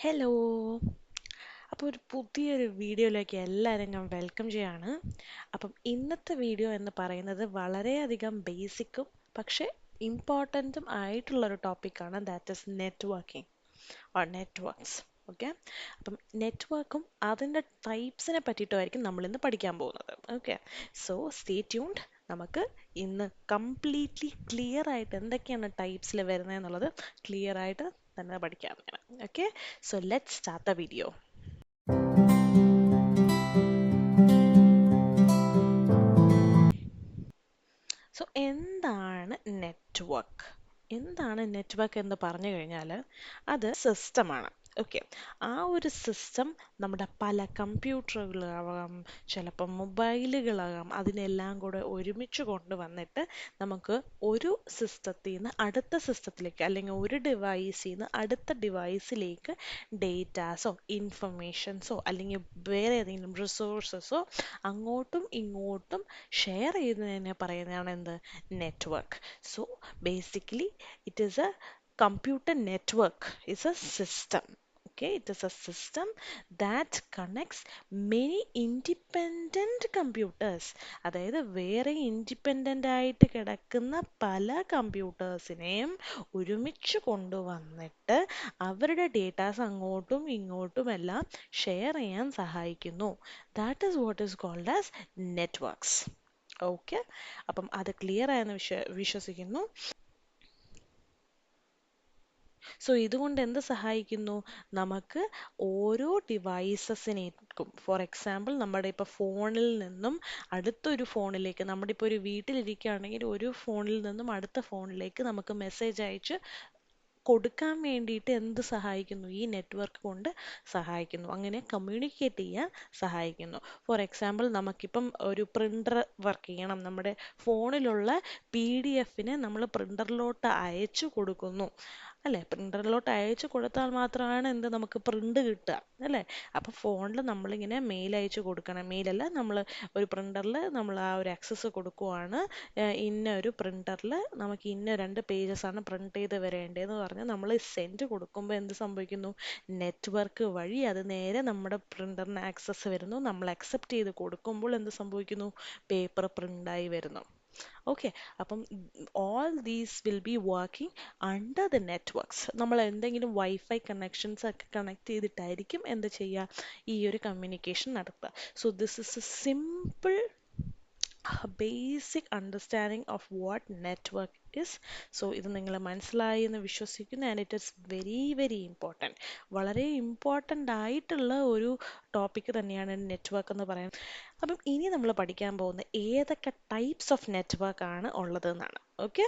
Hello. അപ്പോൾ ഒരു പുതിയൊരു വീഡിയോയിലേക്ക് എല്ലാവരും ഞാൻ വെൽക്കം ചെയ്യാണ്. അപ്പം ഇന്നത്തെ വീഡിയോ എന്ന് പറയുന്നത് വളരെയധികം ബേസിക്കും പക്ഷെ ഇമ്പോർട്ടൻറ്റും ആയിട്ടുള്ളൊരു ടോപ്പിക്കാണ്. That is networking or networks. Okay, അപ്പം നെറ്റ്വർക്കും അതിൻ്റെ ടൈപ്സിനെ പറ്റിയിട്ടുമായിരിക്കും നമ്മളിന്ന് പഠിക്കാൻ പോകുന്നത്. Okay, so stay tuned. നമുക്ക് ഇന്ന് കംപ്ലീറ്റ്ലി ക്ലിയർ ആയിട്ട് എന്തൊക്കെയാണ് ടൈപ്സിൽ വരുന്നത് എന്നുള്ളത് ക്ലിയർ ആയിട്ട് തന്നെ പഠിക്കാം. Okay, so let's start the video. So എന്താണ് നെറ്റ്വർക്ക്? എന്താണ് നെറ്റ്വർക്ക് എന്ന് പറഞ്ഞു കഴിഞ്ഞാൽ അത് സിസ്റ്റമാണ്. ഓക്കെ, ആ ഒരു സിസ്റ്റം നമ്മുടെ പല കമ്പ്യൂട്ടറുകളാവാം, ചിലപ്പോൾ മൊബൈലുകളാകാം, അതിനെല്ലാം കൂടെ ഒരുമിച്ച് കൊണ്ടുവന്നിട്ട് നമുക്ക് ഒരു സിസ്റ്റത്തിൽ നിന്ന് അടുത്ത സിസ്റ്റത്തിലേക്ക് അല്ലെങ്കിൽ ഒരു ഡിവൈസിൽ നിന്ന് അടുത്ത ഡിവൈസിലേക്ക് ഡേറ്റാസോ ഇൻഫർമേഷൻസോ അല്ലെങ്കിൽ വേറെ ഏതെങ്കിലും റിസോഴ്സസോ അങ്ങോട്ടും ഇങ്ങോട്ടും ഷെയർ ചെയ്യുന്നതിനെ പറയുന്നതാണ് എന്ത്? Network. So basically it is A computer network is a system. Okay, it is a system that connects many independent computers. അതായത് വേറെ ഇൻഡിപെൻഡൻ്റ് ആയിട്ട് കിടക്കുന്ന പല കമ്പ്യൂട്ടേഴ്സിനെയും ഒരുമിച്ച് കൊണ്ടുവന്നിട്ട് അവരുടെ ഡേറ്റാസ് അങ്ങോട്ടും ഇങ്ങോട്ടും എല്ലാം ഷെയർ ചെയ്യാൻ സഹായിക്കുന്നു. That is what is called as networks. Okay, അപ്പം അത് ക്ലിയർ ആയെന്ന് വിശ്വസിക്കുന്നു. സോ ഇതുകൊണ്ട് എന്ത് സഹായിക്കുന്നു? നമുക്ക് ഓരോ ഡിവൈസസിനേക്കും, ഫോർ എക്സാമ്പിൾ നമ്മുടെ ഇപ്പോൾ ഫോണിൽ നിന്നും അടുത്തൊരു ഫോണിലേക്ക്, നമ്മുടെ ഇപ്പോൾ ഒരു വീട്ടിലിരിക്കുകയാണെങ്കിൽ ഒരു ഫോണിൽ നിന്നും അടുത്ത ഫോണിലേക്ക് നമുക്ക് മെസ്സേജ് അയച്ച് കൊടുക്കാൻ വേണ്ടിയിട്ട് എന്ത് സഹായിക്കുന്നു? ഈ നെറ്റ്വർക്ക് കൊണ്ട് സഹായിക്കുന്നു. അങ്ങനെ കമ്മ്യൂണിക്കേറ്റ് ചെയ്യാൻ സഹായിക്കുന്നു. ഫോർ എക്സാമ്പിൾ നമുക്കിപ്പം ഒരു പ്രിൻ്റർ വർക്ക് ചെയ്യണം, നമ്മുടെ ഫോണിലുള്ള PDF-നെ നമ്മൾ പ്രിൻ്ററിലോട്ട് അയച്ചു കൊടുക്കുന്നു അല്ലേ? പ്രിൻ്ററിലോട്ട് അയച്ചു കൊടുത്താൽ മാത്രമാണ് എന്ത് നമുക്ക് പ്രിൻ്റ് കിട്ടുക അല്ലേ? അപ്പോൾ ഫോണിൽ നമ്മളിങ്ങനെ മെയിൽ അയച്ചു കൊടുക്കണം. മെയിലല്ല, നമ്മൾ ഒരു പ്രിൻ്ററിൽ നമ്മൾ ആ ഒരു ആക്സസ് കൊടുക്കുവാണ്. ഇന്ന ഒരു പ്രിൻ്ററിൽ നമുക്ക് ഇന്ന 2 പേജസ് ആണ് പ്രിൻ്റ് ചെയ്ത് വരേണ്ടതെന്ന് പറഞ്ഞ് നമ്മൾ സെൻഡ് കൊടുക്കുമ്പോൾ എന്ത് സംഭവിക്കുന്നു? നെറ്റ്വർക്ക് വഴി അത് നേരെ നമ്മുടെ പ്രിൻ്ററിന് ആക്സസ് വരുന്നു. നമ്മൾ അക്സെപ്റ്റ് ചെയ്ത് കൊടുക്കുമ്പോൾ എന്ത് സംഭവിക്കുന്നു? പേപ്പർ പ്രിൻ്റായി വരുന്നു. ഓക്കെ, അപ്പം all these will be working under the networks. നമ്മൾ എന്തെങ്കിലും വൈഫൈ കണക്ഷൻസ് ഒക്കെ കണക്ട് ചെയ്തിട്ടായിരിക്കും എന്ത് ചെയ്യുക? ഈ ഒരു കമ്മ്യൂണിക്കേഷൻ നടത്തുക. So this is A simple basic understanding of what network is. So ഇത് നിങ്ങൾ മനസ്സിലായി എന്ന് വിശ്വസിക്കുന്നു. And it is very very important. വളരെ ഇമ്പോർട്ടൻ്റ് ആയിട്ടുള്ള ഒരു ടോപ്പിക് തന്നെയാണ് നെറ്റ്വർക്ക് എന്ന് പറയുന്നത്. അപ്പം ഇനി നമ്മൾ പഠിക്കാൻ പോകുന്ന ഏതൊക്കെ ടൈപ്സ് ഓഫ് നെറ്റ്വർക്ക് ആണ് ഉള്ളത് എന്നാണ്. ഓക്കെ,